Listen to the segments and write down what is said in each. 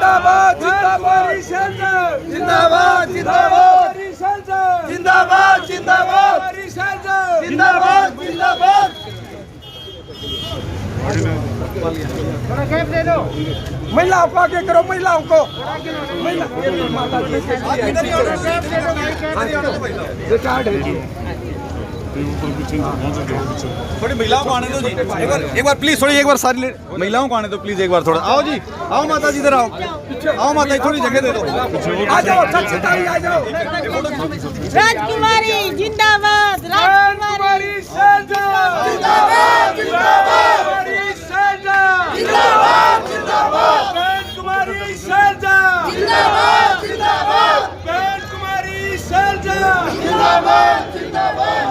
जिंदाबाद जिंदाबाद जिंदाबाद जिंदाबाद जिंदाबाद जिंदाबाद जिंदाबाद जिंदाबाद। थोड़ा गैप दे दो, महिलाओं को आगे करो, महिलाओं को थोड़ी महिलाओं को आने दो जी, एक बार प्लीज, थोड़ी एक बार सारी महिलाओं को आने दो प्लीज, एक बार थोड़ा आओ जी, आओ माता जी इधर आओ, आओ माता जी थोड़ी जगह दे दो, आ जाओ आ जाओ। राजकुमारी जिंदाबाद, राजकुमारी जिंदाबाद जिंदाबाद जिंदाबाद जिंदाबाद। कुमारी शैलजा जिंदाबाद जिंदाबाद। कुमारी शैलजा जिंदाबाद जिंदाबाद।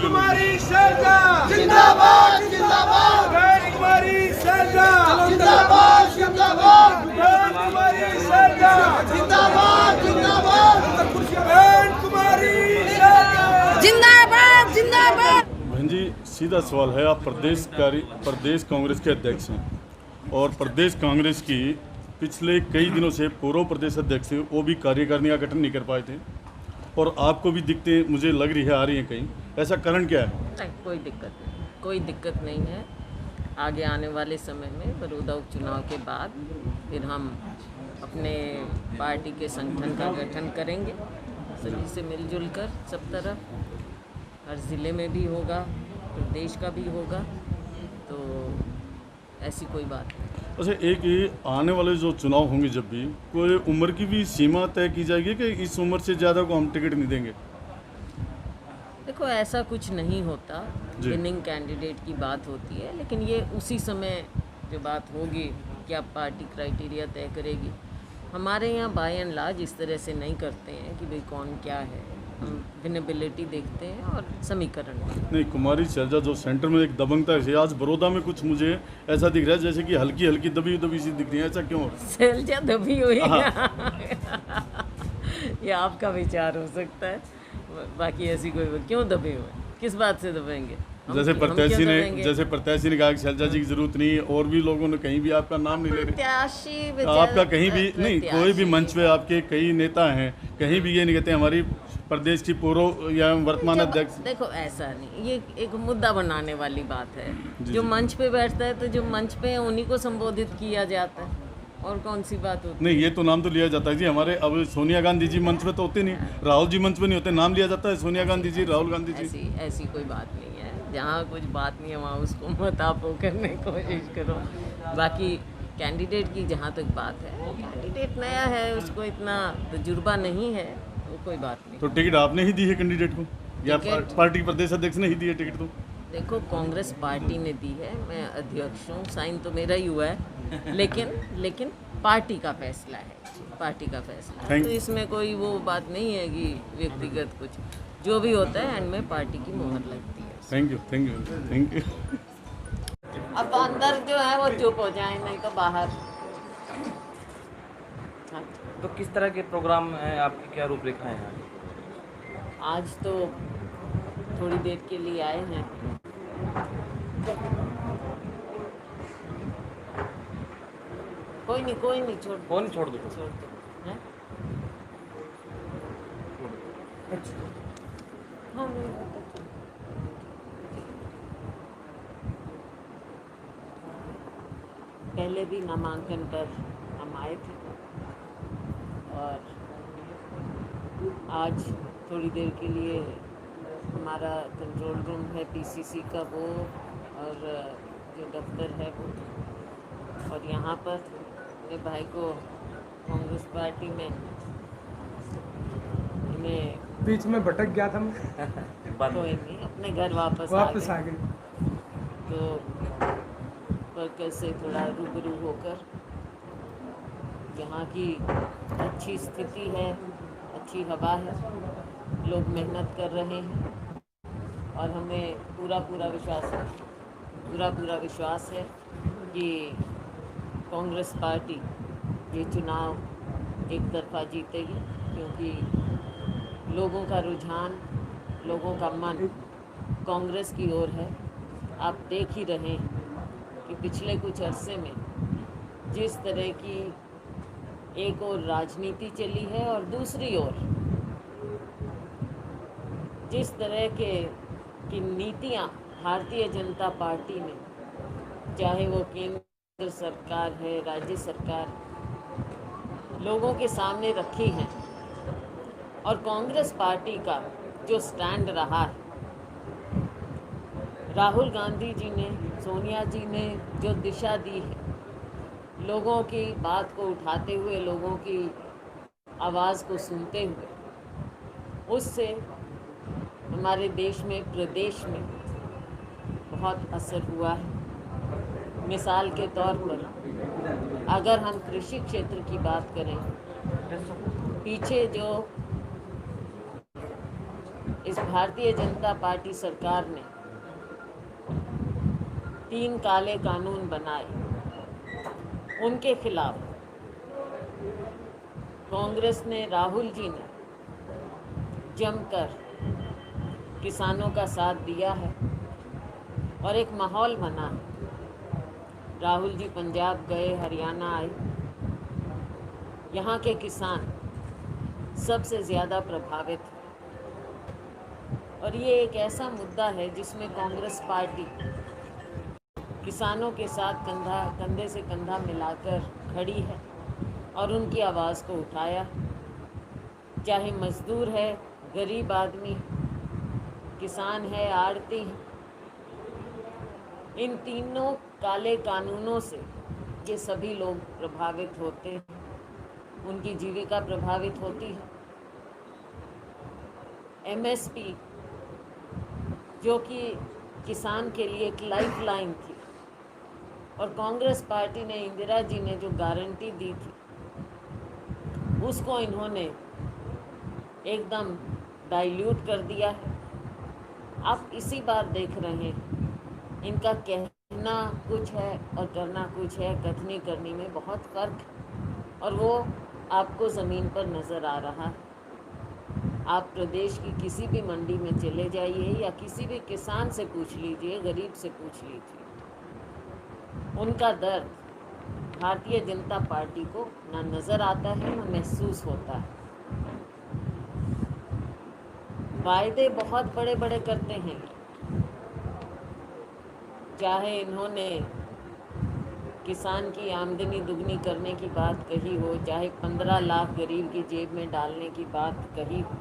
कुमारी शैलजा जिंदाबाद जिंदाबाद। कुमारी शैलजा जिंदाबाद जिंदाबाद। कुमारी शैलजा जिंदाबाद जिंदाबाद। कुमारी शैलजा जिंदाबाद जिंदाबाद। बहन जी, सीधा सवाल है, आप प्रदेश कांग्रेस के अध्यक्ष हैं और प्रदेश कांग्रेस की पिछले कई दिनों से पूर्व प्रदेश अध्यक्ष थे, वो भी कार्यकारिणी का गठन नहीं कर पाए थे और आपको भी दिक्कतें मुझे लग रही है आ रही हैं कहीं, ऐसा कारण क्या है? नहीं, कोई दिक्कत नहीं है। आगे आने वाले समय में बड़ौदा उपचुनाव के बाद फिर हम अपने पार्टी के संगठन का गठन करेंगे, सभी से मिलजुल कर, सब तरफ, हर ज़िले में भी होगा, प्रदेश का भी होगा, तो ऐसी कोई बात नहीं। अच्छा, एक ये आने वाले जो चुनाव होंगे जब भी, कोई उम्र की भी सीमा तय की जाएगी कि इस उम्र से ज़्यादा को हम टिकट नहीं देंगे? देखो, ऐसा कुछ नहीं होता, विनिंग कैंडिडेट की बात होती है, लेकिन ये उसी समय जो बात होगी क्या पार्टी क्राइटेरिया तय करेगी। हमारे यहाँ बाय एंड लार्ज इस तरह से नहीं करते हैं कि भाई कौन क्या है, हम विनेबिलिटी देखते हैं और समीकरण। नहीं, कुमारी शैलजा जो सेंटर में एक दबंगता है, आज बड़ौदा में कुछ मुझे ऐसा दिख रहा है जैसे कि हल्की हल्की दबी दबी सी दिख रही है, ऐसा क्यों? शैलजा दबी हुई ये आपका विचार हो सकता है, बाकी ऐसी कोई क्यों दबे हुए, किस बात से दबेंगे? जैसे प्रत्याशी ने कहा कि शैलजा जी की जरूरत नहीं है, और भी लोगों ने कहीं भी आपका नाम नहीं ले रहे, आपका कहीं भी नहीं, कोई भी मंच पे आपके कई नेता हैं, कहीं भी ये नहीं कहते हमारी प्रदेश की पूर्व या वर्तमान अध्यक्ष। देखो, ऐसा नहीं, ये एक मुद्दा बनाने वाली बात है। जो मंच पे बैठता है तो जो मंच पे है उन्हीं को संबोधित किया जाता है, और कौन सी बात होती है? नहीं, ये तो नाम तो लिया जाता है जी, हमारे अब सोनिया गांधी जी मंच पे तो होते नहीं, राहुल जी मंच पे नहीं होते, नाम लिया जाता है सोनिया गांधी जी, राहुल गांधी जी। ऐसी कोई बात नहीं है, जहाँ कुछ बात नहीं है वहाँ उसको मत आप वो करने की कोशिश करो। बाकी कैंडिडेट की जहाँ तक बात है, कैंडिडेट नया है, उसको इतना तजुर्बा नहीं है, वो कोई बात नहीं। तो टिकट आपने ही दी है कैंडिडेट को या पार्टी प्रदेश अध्यक्ष ने ही दी है टिकट? तो देखो, कांग्रेस पार्टी ने दी है, मैं अध्यक्ष हूँ, साइन तो मेरा ही हुआ है, लेकिन पार्टी का फैसला है, पार्टी का फैसला है, तो इसमें कोई वो बात नहीं है कि व्यक्तिगत कुछ, जो भी होता है एंड में पार्टी की मोहर लगती है। Thank you. अब अंदर जो है वो चुप हो जाए, नहीं तो बाहर। हाँ। तो किस तरह के प्रोग्राम हैं आपकी, क्या रूपरेखा है? आज तो थोड़ी देर के लिए आए हैं, कोई नहीं छोड़ दो, छोड़ दो हैं? हाँ, पहले भी नामांकन पर हम आए थे और आज थोड़ी देर के लिए हमारा कंट्रोल रूम है पीसीसी का, वो और जो दफ्तर है वो, और यहाँ पर मेरे भाई को कांग्रेस पार्टी में बीच में भटक गया था मैं, कोई नहीं, अपने घर वापस आ गए। तो वर्कर से थोड़ा रूबरू होकर, यहाँ की अच्छी स्थिति है, अच्छी हवा है, लोग मेहनत कर रहे हैं और हमें पूरा विश्वास है कि कांग्रेस पार्टी ये चुनाव एक तरफा जीतेगी, क्योंकि लोगों का रुझान, लोगों का मन कांग्रेस की ओर है। आप देख ही रहे हैं कि पिछले कुछ अरसे में जिस तरह की एक ओर राजनीति चली है और दूसरी ओर जिस तरह की नीतियां भारतीय जनता पार्टी ने, चाहे वो केंद्र सरकार है, राज्य सरकार, लोगों के सामने रखी हैं, और कांग्रेस पार्टी का जो स्टैंड रहा है, राहुल गांधी जी ने, सोनिया जी ने जो दिशा दी है, लोगों की बात को उठाते हुए, लोगों की आवाज़ को सुनते हुए, उससे हमारे देश में, प्रदेश में बहुत असर हुआ है। मिसाल के तौर पर अगर हम कृषि क्षेत्र की बात करें, पीछे जो इस भारतीय जनता पार्टी सरकार ने 3 काले कानून बनाए, उनके खिलाफ कांग्रेस ने, राहुल जी ने जमकर किसानों का साथ दिया है और एक माहौल बना है। राहुल जी पंजाब गए, हरियाणा आए, यहाँ के किसान सबसे ज़्यादा प्रभावित हैं, और ये एक ऐसा मुद्दा है जिसमें कांग्रेस पार्टी किसानों के साथ कंधे से कंधा मिलाकर खड़ी है और उनकी आवाज़ को उठाया। चाहे मजदूर है, गरीब आदमी, किसान है, आड़ती है, इन तीनों काले कानूनों से ये सभी लोग प्रभावित होते हैं, उनकी जीविका प्रभावित होती है। एमएसपी जो कि किसान के लिए एक लाइफलाइन थी, और कांग्रेस पार्टी ने, इंदिरा जी ने जो गारंटी दी थी, उसको इन्होंने एकदम डाइल्यूट कर दिया है। आप इसी बार देख रहे हैं, इनका कहना कुछ है और करना कुछ है, कथनी करनी में बहुत फ़र्क है, और वो आपको ज़मीन पर नज़र आ रहा है। आप प्रदेश की किसी भी मंडी में चले जाइए या किसी भी किसान से पूछ लीजिए, गरीब से पूछ लीजिए, उनका दर्द भारतीय जनता पार्टी को ना नज़र आता है, ना महसूस होता है। वायदे बहुत बड़े बड़े करते हैं, चाहे इन्होंने किसान की आमदनी दुगनी करने की बात कही हो, चाहे 15 लाख गरीब की जेब में डालने की बात कही हो,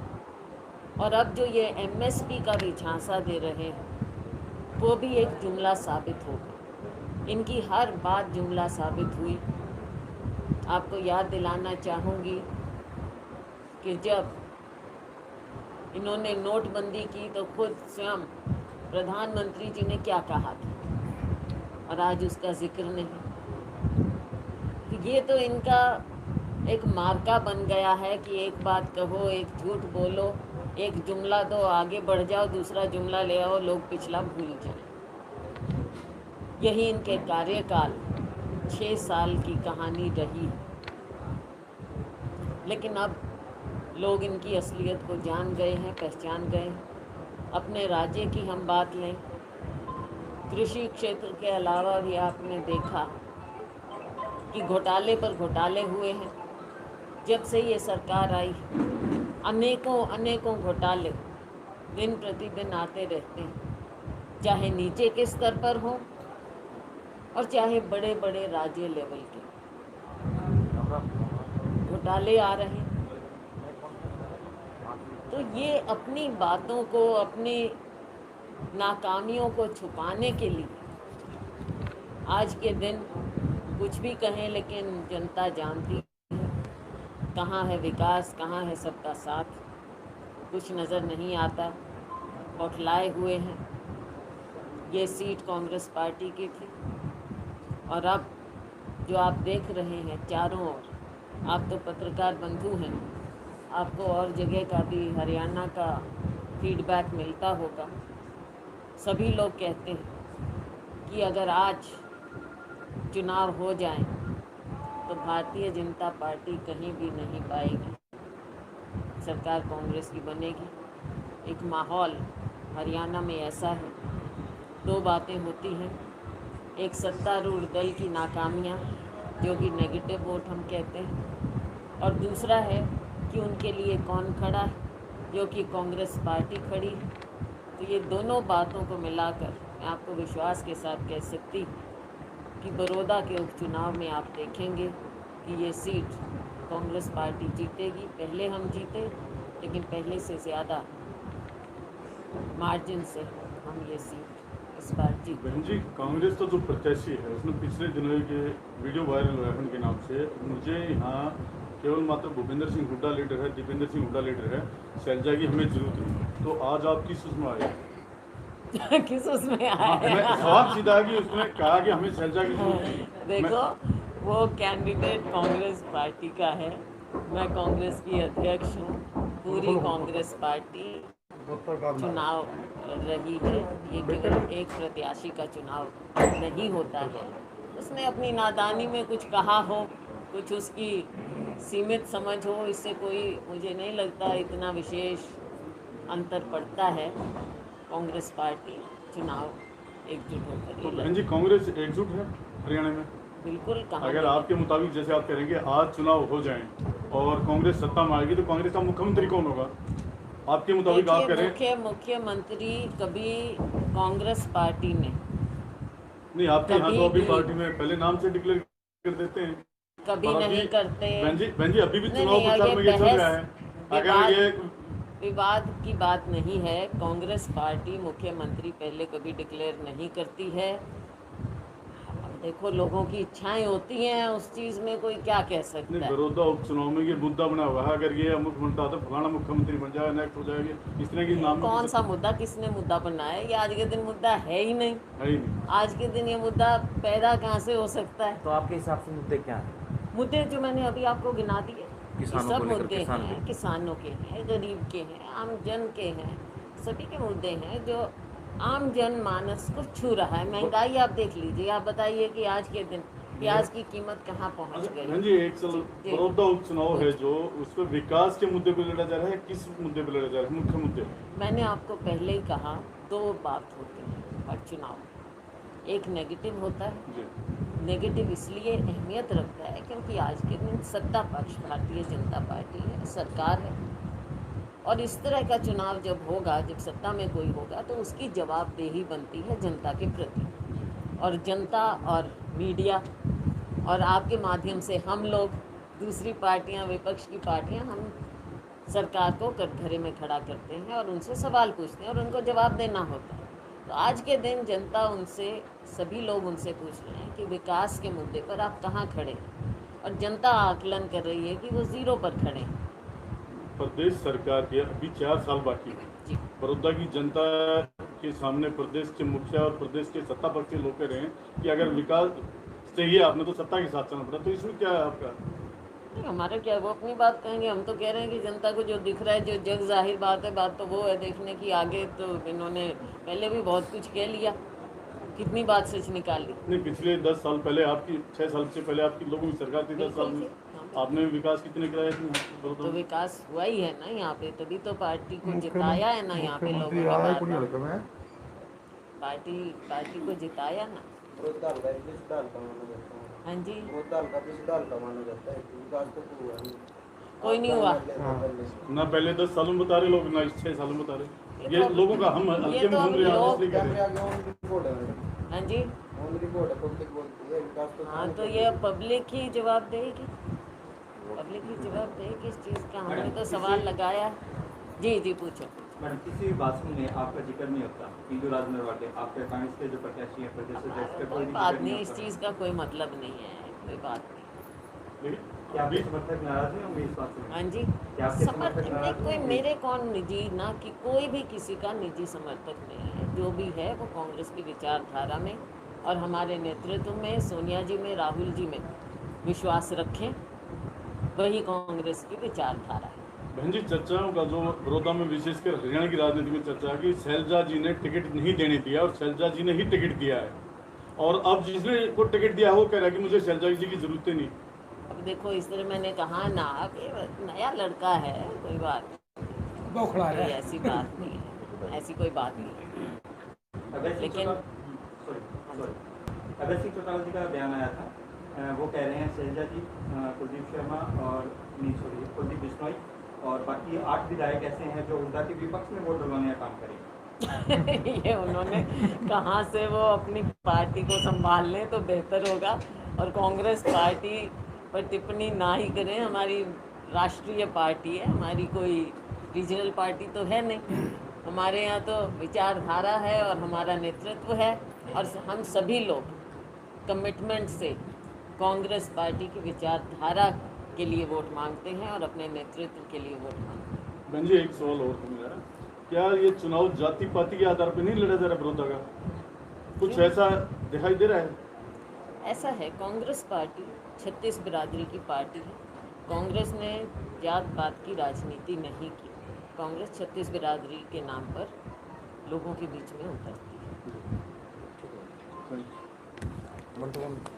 और अब जो ये एमएसपी का भी झांसा दे रहे हैं, वो भी एक जुमला साबित होगा। इनकी हर बात जुमला साबित हुई। आपको याद दिलाना चाहूँगी कि जब इन्होंने नोटबंदी की तो खुद स्वयं प्रधानमंत्री जी ने क्या कहा था, और आज उसका जिक्र नहीं। ये तो इनका एक मार्का बन गया है कि एक बात कहो, एक झूठ बोलो, एक जुमला दो, आगे बढ़ जाओ, दूसरा जुमला ले आओ, लोग पिछला भूल जाए। यही इनके कार्यकाल 6 साल की कहानी रही। लेकिन अब लोग इनकी असलियत को जान गए हैं, पहचान गए हैं। अपने राज्य की हम बात लें, कृषि क्षेत्र के अलावा भी आपने देखा कि घोटाले पर घोटाले हुए हैं। जब से ये सरकार आई, अनेकों घोटाले दिन प्रतिदिन आते रहते हैं, चाहे नीचे के स्तर पर हो और चाहे बड़े बड़े राज्य लेवल के घोटाले आ रहे हैं। तो ये अपनी बातों को, अपनी नाकामियों को छुपाने के लिए आज के दिन कुछ भी कहें, लेकिन जनता जानती है कहाँ है विकास, कहाँ है सबका साथ, कुछ नज़र नहीं आता। बौखलाए हुए हैं। ये सीट कांग्रेस पार्टी की थी, और अब जो आप देख रहे हैं चारों ओर, आप तो पत्रकार बंधु हैं, आपको और जगह का भी, हरियाणा का फीडबैक मिलता होगा। सभी लोग कहते हैं कि अगर आज चुनाव हो जाए तो भारतीय जनता पार्टी कहीं भी नहीं पाएगी, सरकार कांग्रेस की बनेगी। एक माहौल हरियाणा में ऐसा है, 2 बातें होती हैं। एक सत्तारूढ़ दल की नाकामियाँ, जो कि नेगेटिव वोट हम कहते हैं, और दूसरा है कि उनके लिए कौन खड़ा है, जो कि कांग्रेस पार्टी खड़ी है। तो ये दोनों बातों को मिलाकर मैं आपको विश्वास के साथ कह सकती हूँ कि बड़ौदा के उपचुनाव में आप देखेंगे कि ये सीट कांग्रेस पार्टी जीतेगी। पहले हम जीते, लेकिन पहले से ज़्यादा मार्जिन से हम ये सीट इस बार जीत। बहन जी, कांग्रेस तो जो प्रत्याशी है उसने पिछले दिनों के वीडियो वायरल हुआ है उनके नाम से, मुझे यहाँ केवल मात्र भूपेंद्र सिंह हुड्डा लीडर है, दीपेंद्र सिंह हुड्डा लीडर है, शैलजा की हमें जरूरत नहीं। तो आज आप किस उसमें आए? किस उसमें हाँ, आए? सवाल सीधा कि उसने कहा कि हमें शैलजा की जरूरत नहीं। देखो, वो कैंडिडेट कांग्रेस पार्टी का है, मैं कांग्रेस की अध्यक्ष हूँ। पूरी कांग्रेस पार्टी चुनाव रही है, ये केवल एक प्रत्याशी का चुनाव नहीं होता है। उसने अपनी नादानी में कुछ कहा हो, कुछ उसकी सीमित समझ हो, इससे कोई मुझे नहीं लगता इतना विशेष अंतर पड़ता है। कांग्रेस पार्टी चुनाव एकजुट होकर तो ही बहन जी, कांग्रेस एकजुट है हरियाणा में? बिल्कुल। कहाँ अगर आपके मुताबिक जैसे आप कहेंगे आज चुनाव हो जाएं और कांग्रेस सत्ता में आएगी तो कांग्रेस का मुख्यमंत्री कौन होगा आपके मुताबिक? आप करें मुख्यमंत्री कभी कांग्रेस पार्टी ने नहीं, आपके यहाँ तो अभी पार्टी में पहले नाम से डिक्लेयर कर देते हैं, कभी नहीं करते। बहन जी अभी भी नहीं, चुनाव प्रचार में ये चल रहा है। अगर ये विवाद की बात नहीं है, कांग्रेस पार्टी मुख्यमंत्री पहले कभी डिक्लेयर नहीं करती है। देखो, लोगों की इच्छाएं होती हैं, उस चीज में कोई क्या कह सकता है। बड़ौदा उपचुनाव में ये मुद्दा बना हुआ है, अगर ये मुख्यमंत्री तो फलाना मुख्यमंत्री बन जाएगा, नेक्स्ट हो जाएगी, इस तरह की नाम कौन सा मुद्दा, किसने मुद्दा बनाया? ये आज के दिन मुद्दा है ही नहीं। आज के दिन ये मुद्दा पैदा कहाँ से हो सकता है? तो आपके हिसाब से मुद्दे क्या हैं? मुद्दे जो मैंने अभी आपको गिना दिए, सब मुद्दे किसानों हैं, किसानों के हैं, गरीब के हैं, आम जन के हैं, सभी के मुद्दे हैं जो आम जन मानस को छू रहा है। महंगाई आप देख लीजिए, आप बताइए कि आज के दिन प्याज की कीमत कहाँ पहुँच गई। जी, एक बड़ौदा उपचुनाव है जो उस पर विकास के मुद्दे पर लड़ा जा रहा है, किस मुद्दे पर लड़ा जा रहा है? मुख्य मुद्दे मैंने आपको पहले ही कहा, दो बात होती है और चुनाव, एक नेगेटिव होता है। नेगेटिव इसलिए अहमियत रखता है क्योंकि आज के दिन सत्ता पक्ष भारतीय जनता पार्टी है, सरकार है, और इस तरह का चुनाव जब होगा, जब सत्ता में कोई होगा, तो उसकी जवाबदेही बनती है जनता के प्रति। और जनता और मीडिया और आपके माध्यम से हम लोग, दूसरी पार्टियां, विपक्ष की पार्टियां, हम सरकार को कटघरे में खड़ा करते हैं और उनसे सवाल पूछते हैं और उनको जवाब देना होता है। तो आज के दिन जनता उनसे, सभी लोग उनसे पूछ रहे हैं कि विकास के मुद्दे पर आप कहाँ खड़े हैं, और जनता आकलन कर रही है कि वो जीरो पर खड़े हैं। प्रदेश सरकार के अभी 4 साल बाकी है। बड़ौदा की जनता के सामने प्रदेश के मुखिया और प्रदेश के सत्ता पक्ष के लोग कह रहे हैं कि अगर विकास चाहिए आपने तो सत्ता के साथ चलना पड़ा, तो इसमें क्या है आपका? नहीं, हमारा क्या, वो अपनी बात कहेंगे, हम तो कह रहे हैं कि जनता को जो दिख रहा है, जो जग जाहिर बात है, बात तो वो है देखने की। आगे तो इन्होंने पहले भी बहुत कुछ कह लिया, कितनी बात सच निकाल ली। नहीं, पिछले 10 साल पहले आपकी, 6 साल से पहले आपकी लोगों की सरकार थी, 10 साल में आपने विकास कितने कराए थे? तो विकास हुआ ही है ना यहाँ पे, तभी तो पार्टी को जिताया है ना यहाँ पे लोगों ने, पार्टी को जिताया ना। हाँ जी, कोई नहीं हुआ ना पहले 10 सालों में बता रहे लोग, ना 6 सालों में बता रहे। ये लोगों का हम हल्के में घूम रहे हैं, इसलिए कह रहे हैं। हाँ जी, हाँ, तो ये पब्लिक ही जवाब देगी, पब्लिक ही जवाब देगी इस चीज़ का। हमने तो सवाल लगाया। जी पूछो। मैडम, किसी भाषण में आपका जिक्र नहीं होता, हिंदू राज नरवाटे आपके कांग्रेस के जो प्रत्याशी हैं, प्रदेश अध्यक्ष का कोई बात नहीं, इस चीज़ का कोई मतलब नहीं है, कोई बात नहीं। क्या आपके समर्थक नाराज हैं होंगे इस बात से? हाँ जी, क्या आपके समर्थक नहीं, कोई मेरे कौन निजी, ना कि कोई भी किसी का निजी समर्थक नहीं है। जो भी है वो कांग्रेस की विचारधारा में और हमारे नेतृत्व में, सोनिया जी में, राहुल जी में विश्वास रखें, वही कांग्रेस की विचारधारा है। बहन जी, चर्चाओं का जो बड़ौदा में विशेषकर हरियाणा की राजनीति में चर्चा है कि शैलजा जी ने टिकट नहीं देने दिया और शैलजा जी ने ही टिकट दिया है, और अब जिसने को टिकट दिया वो कह रहा है कि मुझे शैलजा जी की जरूरत नहीं। अब देखो, इस तरह मैंने कहा ना कि नया लड़का है, कोई बात नहीं, ऐसी बात नहीं है, ऐसी कोई बात नहीं है। लेकिन अभय सिंह चौटाला जी का बयान आया था, वो कह रहे हैं शैलजा जी, कुलदीप शर्मा और कुलदीप बिश्नोई और बाकी 8 विधायक ऐसे हैं जो हुड्डा के विपक्ष में वोट डलवाने का काम करेंगे। ये उन्होंने कहाँ से वो अपनी पार्टी को संभाल लें तो बेहतर होगा, और कांग्रेस पार्टी पर टिप्पणी ना ही करें। हमारी राष्ट्रीय पार्टी है, हमारी कोई रीजनल पार्टी तो है नहीं। हमारे यहाँ तो विचारधारा है और हमारा नेतृत्व है, और हम सभी लोग कमिटमेंट से कांग्रेस पार्टी की विचारधारा के लिए वोट मांगते हैं और अपने नेतृत्व के लिए वोट मांगते हैं। बहन जी, एक सवाल और था मेरा, क्या ये चुनाव जाति पाति के आधार पर नहीं लड़ा जा रहा विरोधा का? कुछ ऐसा दिखाई दे रहा है? ऐसा है, कांग्रेस पार्टी 36 बिरादरी की पार्टी है। कांग्रेस ने जात पात की राजनीति नहीं की। कांग्रेस 36 बिरादरी के नाम पर लोगों के बीच में उतरती है। Thank you.